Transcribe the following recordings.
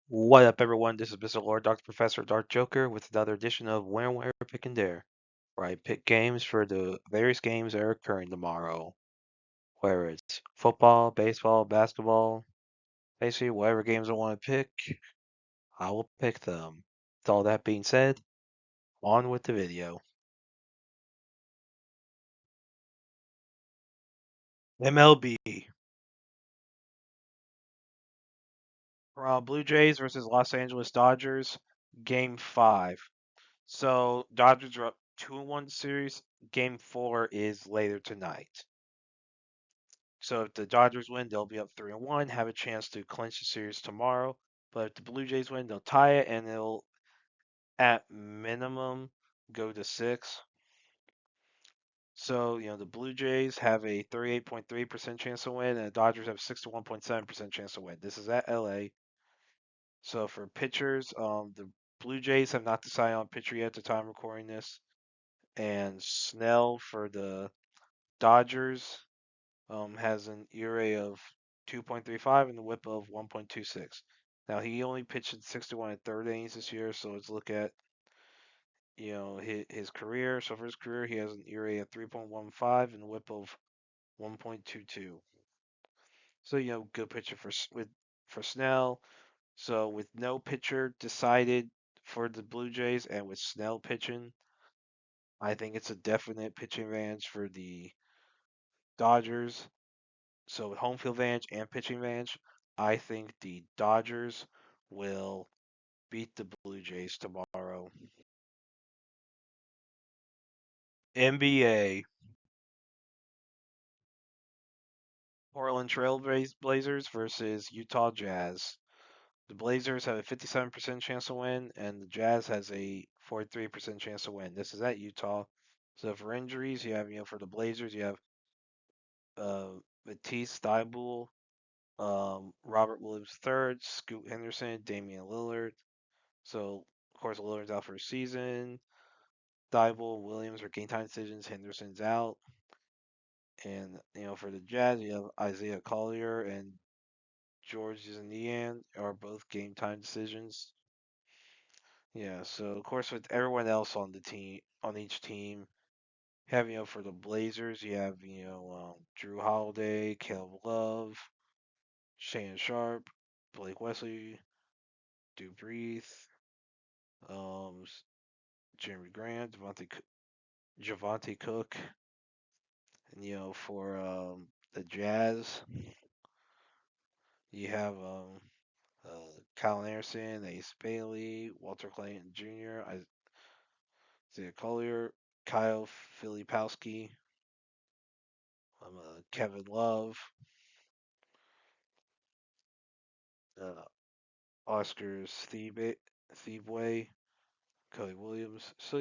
What up, everyone? This is Mr. Lord, Dr. Professor, Dark Joker, with another edition of Where, Pick, and Dare, where I pick games for the various games that are occurring tomorrow. Whether it's football, baseball, basketball, basically whatever games I want to pick, I will pick them. With all that being said, on with the video. MLB, Blue Jays versus Los Angeles Dodgers, Game 5. So, Dodgers are up 2-1 series. Game 4 is later tonight. So if the Dodgers win, they'll be up 3-1, have a chance to clinch the series tomorrow. But if the Blue Jays win, they'll tie it and they'll at minimum go to 6. So, the Blue Jays have a 38.3% chance to win and the Dodgers have 61.7% chance to win. This is at LA. So for pitchers, the Blue Jays have not decided on pitcher yet at the time of recording this. And Snell for the Dodgers has an ERA of 2.35 and a WHIP of 1.26. Now he only pitched in 61 and third innings this year, so let's look at his career. So for his career, he has an ERA of 3.15 and a WHIP of 1.22. So good pitcher for Snell. So with no pitcher decided for the Blue Jays and with Snell pitching, I think it's a definite pitching advantage for the Dodgers. So with home field advantage and pitching advantage, I think the Dodgers will beat the Blue Jays tomorrow. NBA, Portland Trail Blazers versus Utah Jazz. The Blazers have a 57% chance to win, and the Jazz has a 43% chance to win. This is at Utah. So for injuries, you have, for the Blazers, you have uh, Matisse Thybulle, Robert Williams III, Scoot Henderson, Damian Lillard. So, of course, Lillard's out for a season. Thibault, Williams are game time decisions. Henderson's out. And, for the Jazz, you have Isaiah Collier and George Nian are both game time decisions. Yeah, so of course with everyone else on the team, on each team, have for the Blazers, you have Drew Holiday, Caleb Love, Shannon Sharp, Blake Wesley, Dubrief, um, Jeremy Grant, Javante Cook, and for the Jazz, you have Kyle Anderson, Ace Bailey, Walter Clayton Jr., Isaiah Collier, Kyle Filipowski, Kevin Love, uh, Oscar Thiebway, Cody Williams. So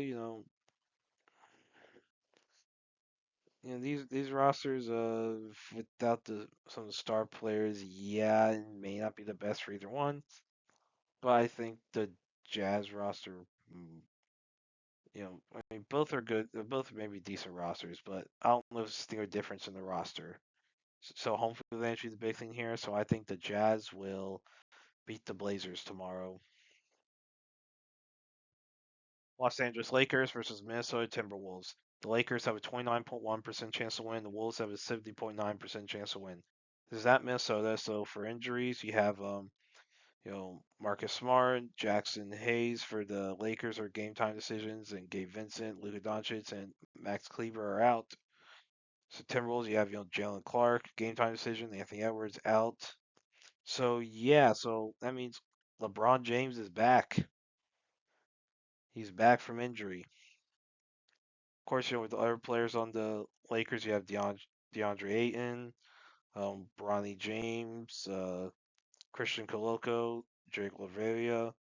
these rosters without some of the star players, yeah, it may not be the best for either one, but I think the Jazz roster, mm, I mean both are good. They're both maybe decent rosters, but I don't know if it's a difference in the roster. So home field advantage is the big thing here. So I think the Jazz will beat the Blazers tomorrow. Los Angeles Lakers versus Minnesota Timberwolves. The Lakers have a 29.1% chance to win. The Wolves have a 70.9% chance to win. This is at Minnesota, so for injuries, you have Marcus Smart, Jackson Hayes for the Lakers are game time decisions, and Gabe Vincent, Luka Doncic, and Max Kleber are out. So Timberwolves, you have Jalen Clark, game time decision. Anthony Edwards out. So yeah, so that means LeBron James is back. He's back from injury. Of course, with the other players on the Lakers, you have DeAndre Ayton, Bronny James, Christian Coloco, Drake Laveria,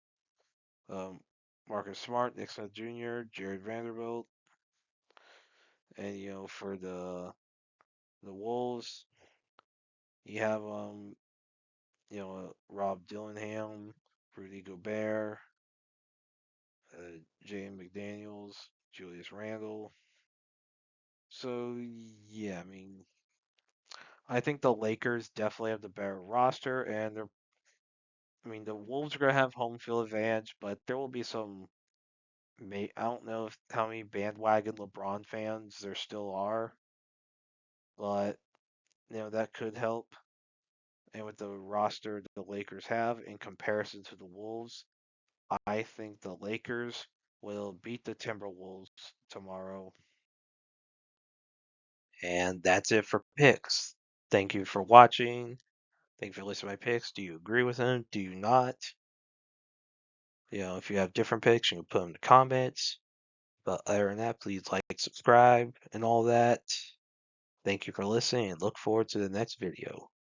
um, Marcus Smart, Nick Smith Jr., Jared Vanderbilt, and for the Wolves, you have Rob Dillingham, Rudy Gobert, Jaden McDaniels, Julius Randle. So yeah, I mean, I think the Lakers definitely have the better roster, and they're I mean, the Wolves are gonna have home field advantage, but there will be some. I don't know if how many bandwagon LeBron fans there still are, but that could help. And with the roster the Lakers have in comparison to the Wolves, I think the Lakers will beat the Timberwolves tomorrow. And that's it for picks. Thank you for watching. Thank you for listening to my picks. Do you agree with them? Do you not? If you have different picks, you can put them in the comments. But other than that, please like, subscribe, and all that. Thank you for listening, and look forward to the next video.